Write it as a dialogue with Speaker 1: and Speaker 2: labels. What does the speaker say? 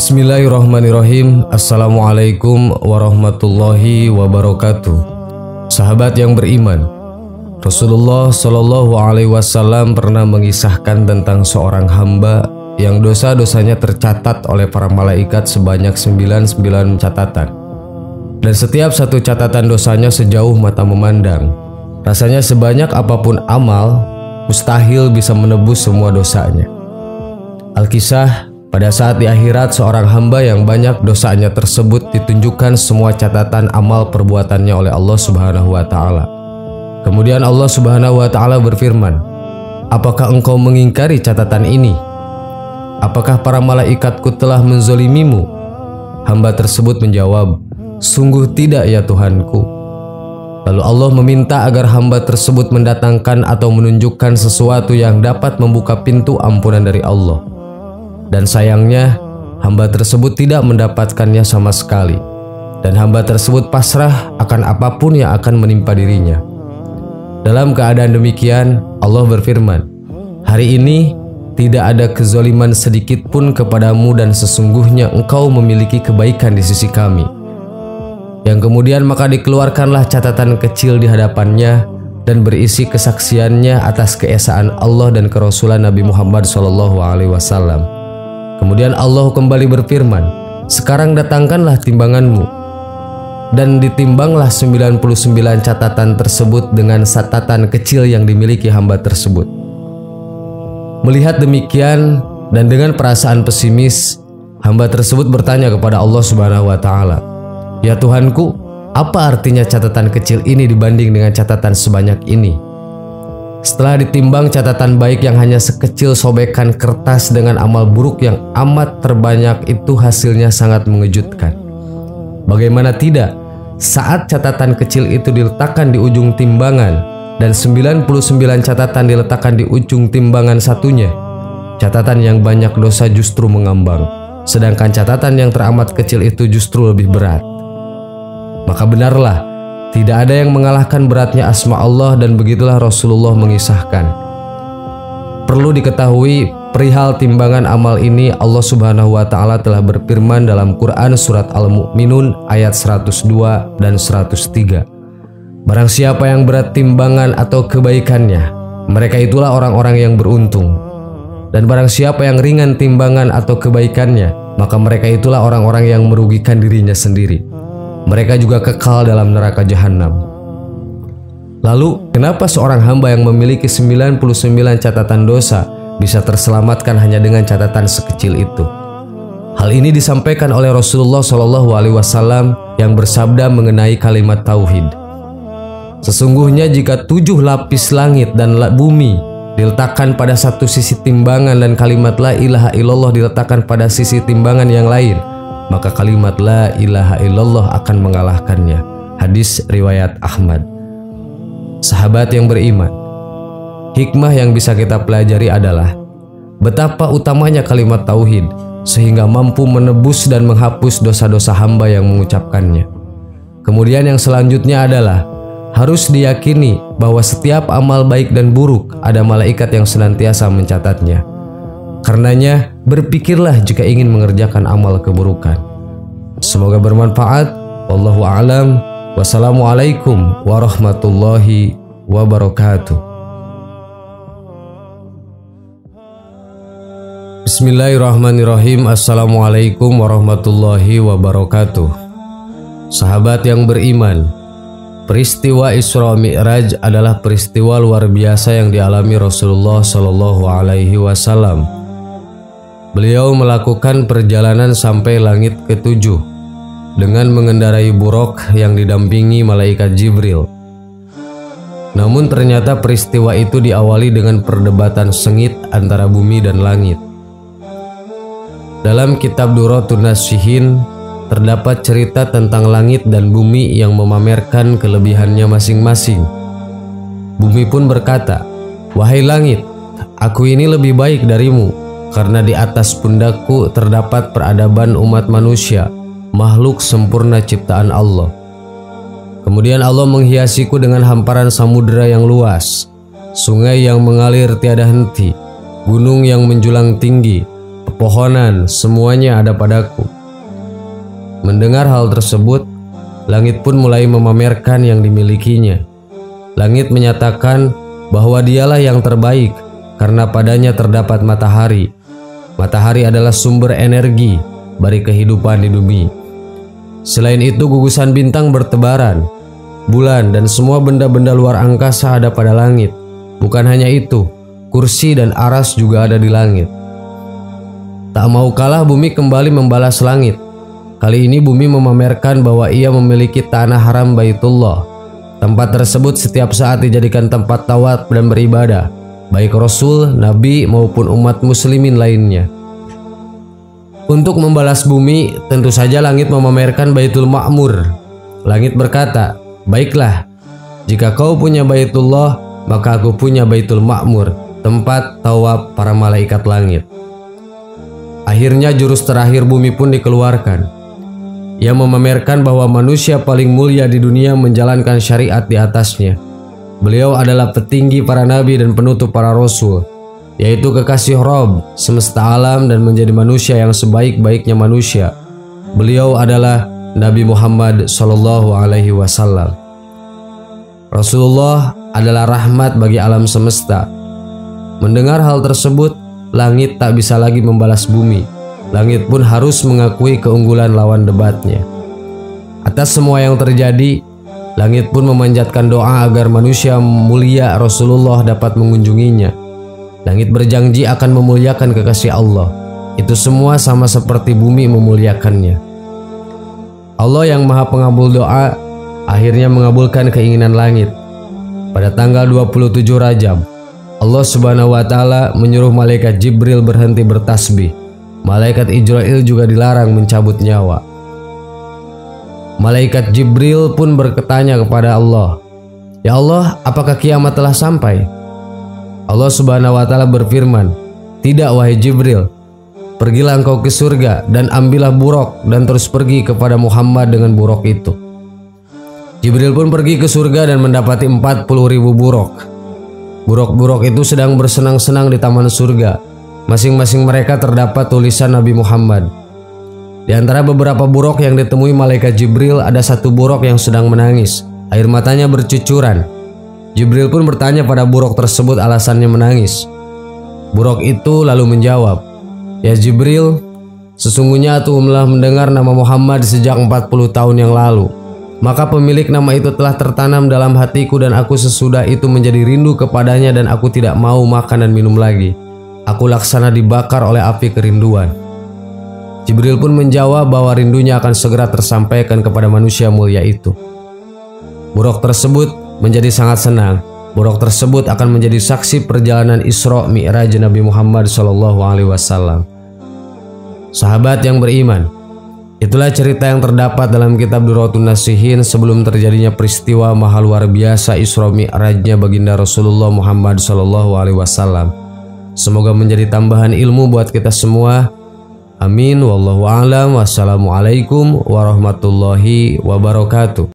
Speaker 1: Bismillahirrahmanirrahim. Assalamualaikum warahmatullahi wabarakatuh. Sahabat yang beriman, Rasulullah Shallallahu Alaihi Wasallam pernah mengisahkan tentang seorang hamba yang dosa-dosanya tercatat oleh para malaikat sebanyak 99 catatan. Dan setiap satu catatan dosanya sejauh mata memandang. Rasanya sebanyak apapun amal, mustahil bisa menebus semua dosanya. Al-Kisah, pada saat di akhirat seorang hamba yang banyak dosanya tersebut ditunjukkan semua catatan amal perbuatannya oleh Allah Subhanahu wa Ta'ala. Kemudian Allah Subhanahu wa Ta'ala berfirman, "Apakah engkau mengingkari catatan ini? Apakah para malaikatku telah menzolimimu?" Hamba tersebut menjawab, "Sungguh tidak ya Tuhanku." Lalu Allah meminta agar hamba tersebut mendatangkan atau menunjukkan sesuatu yang dapat membuka pintu ampunan dari Allah. Dan sayangnya, hamba tersebut tidak mendapatkannya sama sekali. Dan hamba tersebut pasrah akan apapun yang akan menimpa dirinya. Dalam keadaan demikian, Allah berfirman, "Hari ini tidak ada kezaliman sedikit pun kepadamu dan sesungguhnya engkau memiliki kebaikan di sisi kami." Yang kemudian maka dikeluarkanlah catatan kecil di hadapannya dan berisi kesaksiannya atas keesaan Allah dan kerasulan Nabi Muhammad SAW. Kemudian Allah kembali berfirman, "Sekarang datangkanlah timbanganmu." Dan ditimbanglah 99 catatan tersebut dengan catatan kecil yang dimiliki hamba tersebut. Melihat demikian dan dengan perasaan pesimis, hamba tersebut bertanya kepada Allah Subhanahu wa Ta'ala, "Ya Tuhanku, apa artinya catatan kecil ini dibanding dengan catatan sebanyak ini?" Setelah ditimbang catatan baik yang hanya sekecil sobekan kertas dengan amal buruk yang amat terbanyak itu hasilnya sangat mengejutkan. Bagaimana tidak, saat catatan kecil itu diletakkan di ujung timbangan dan 99 catatan diletakkan di ujung timbangan satunya, catatan yang banyak dosa justru mengambang, sedangkan catatan yang teramat kecil itu justru lebih berat. Maka benarlah, tidak ada yang mengalahkan beratnya asma Allah dan begitulah Rasulullah mengisahkan. Perlu diketahui perihal timbangan amal ini Allah Subhanahu wa Ta'ala telah berfirman dalam Quran surat Al-Mu'minun ayat 102 dan 103. Barang siapa yang berat timbangan atau kebaikannya, mereka itulah orang-orang yang beruntung. Dan barang siapa yang ringan timbangan atau kebaikannya, maka mereka itulah orang-orang yang merugikan dirinya sendiri. Mereka juga kekal dalam neraka jahanam. Lalu, kenapa seorang hamba yang memiliki 99 catatan dosa bisa terselamatkan hanya dengan catatan sekecil itu? Hal ini disampaikan oleh Rasulullah SAW yang bersabda mengenai kalimat tauhid. Sesungguhnya jika 7 lapis langit dan bumi diletakkan pada satu sisi timbangan dan kalimat la ilaha illallah diletakkan pada sisi timbangan yang lain, maka kalimat la ilaha illallah akan mengalahkannya. Hadis riwayat Ahmad. Sahabat yang beriman, hikmah yang bisa kita pelajari adalah betapa utamanya kalimat tauhid sehingga mampu menebus dan menghapus dosa-dosa hamba yang mengucapkannya. Kemudian yang selanjutnya adalah harus diyakini bahwa setiap amal baik dan buruk ada malaikat yang senantiasa mencatatnya. Karenanya, berpikirlah jika ingin mengerjakan amal keburukan. Semoga bermanfaat. Wallahu a'lam. Wassalamualaikum warahmatullahi wabarakatuh. Bismillahirrahmanirrahim. Assalamualaikum warahmatullahi wabarakatuh. Sahabat yang beriman, peristiwa Isra Mi'raj adalah peristiwa luar biasa yang dialami Rasulullah Shallallahu Alaihi Wasallam. Beliau melakukan perjalanan sampai langit ke-7 dengan mengendarai buraq yang didampingi malaikat Jibril. Namun ternyata peristiwa itu diawali dengan perdebatan sengit antara bumi dan langit. Dalam kitab Duratun Nasihin terdapat cerita tentang langit dan bumi yang memamerkan kelebihannya masing-masing. Bumi pun berkata, "Wahai langit, aku ini lebih baik darimu, karena di atas pundakku terdapat peradaban umat manusia, makhluk sempurna ciptaan Allah. Kemudian Allah menghiasiku dengan hamparan samudera yang luas, sungai yang mengalir tiada henti, gunung yang menjulang tinggi, pepohonan, semuanya ada padaku. Mendengar hal tersebut, langit pun mulai memamerkan yang dimilikinya. Langit menyatakan bahwa dialah yang terbaik karena padanya terdapat matahari. Matahari adalah sumber energi bagi kehidupan di bumi. Selain itu, gugusan bintang bertebaran, bulan dan semua benda-benda luar angkasa ada pada langit. Bukan hanya itu, kursi dan aras juga ada di langit. Tak mau kalah, bumi kembali membalas langit. Kali ini bumi memamerkan bahwa ia memiliki tanah haram Baitullah. Tempat tersebut setiap saat dijadikan tempat tawaf dan beribadah, baik Rasul, Nabi maupun umat muslimin lainnya. Untuk membalas bumi, tentu saja langit memamerkan Baitul Ma'mur. Langit berkata, "Baiklah, jika kau punya Baitullah, maka aku punya Baitul Ma'mur, tempat tawaf para malaikat langit." Akhirnya jurus terakhir bumi pun dikeluarkan. Ia memamerkan bahwa manusia paling mulia di dunia menjalankan syariat di atasnya. Beliau adalah petinggi para nabi dan penutup para rasul, yaitu kekasih Rabb semesta alam dan menjadi manusia yang sebaik-baiknya manusia. Beliau adalah Nabi Muhammad SAW. Rasulullah adalah rahmat bagi alam semesta. Mendengar hal tersebut, langit tak bisa lagi membalas bumi. Langit pun harus mengakui keunggulan lawan debatnya. Atas semua yang terjadi, langit pun memanjatkan doa agar manusia mulia Rasulullah dapat mengunjunginya. Langit berjanji akan memuliakan kekasih Allah. Itu semua sama seperti bumi memuliakannya. Allah yang Maha Pengabul doa akhirnya mengabulkan keinginan langit. Pada tanggal 27 Rajab, Allah Subhanahu wa Ta'ala menyuruh malaikat Jibril berhenti bertasbih. Malaikat Israil juga dilarang mencabut nyawa. Malaikat Jibril pun bertanya kepada Allah, "Ya Allah, apakah kiamat telah sampai?" Allah Subhanahu wa Ta'ala berfirman, "Tidak wahai Jibril, pergilah engkau ke surga dan ambillah buraq dan terus pergi kepada Muhammad dengan buraq itu." Jibril pun pergi ke surga dan mendapati 40.000 buraq. Buraq-buraq itu sedang bersenang-senang di taman surga. Masing-masing mereka terdapat tulisan Nabi Muhammad. Di antara beberapa buraq yang ditemui malaikat Jibril, ada satu buraq yang sedang menangis. Air matanya bercucuran. Jibril pun bertanya pada buraq tersebut alasannya menangis. Buraq itu lalu menjawab, "Ya Jibril, sesungguhnya aku telah mendengar nama Muhammad sejak 40 tahun yang lalu. Maka pemilik nama itu telah tertanam dalam hatiku dan aku sesudah itu menjadi rindu kepadanya dan aku tidak mau makan dan minum lagi. Aku laksana dibakar oleh api kerinduan." Jibril pun menjawab bahwa rindunya akan segera tersampaikan kepada manusia mulia itu. Buraq tersebut menjadi sangat senang. Buraq tersebut akan menjadi saksi perjalanan Isra Mi'raj Nabi Muhammad SAW. Sahabat yang beriman, itulah cerita yang terdapat dalam kitab Durratun Nasihin sebelum terjadinya peristiwa maha luar biasa Isra Mi'rajnya baginda Rasulullah Muhammad SAW. Semoga menjadi tambahan ilmu buat kita semua. Amin. Wallahu a'lam. Wassalamualaikum warahmatullahi wabarakatuh.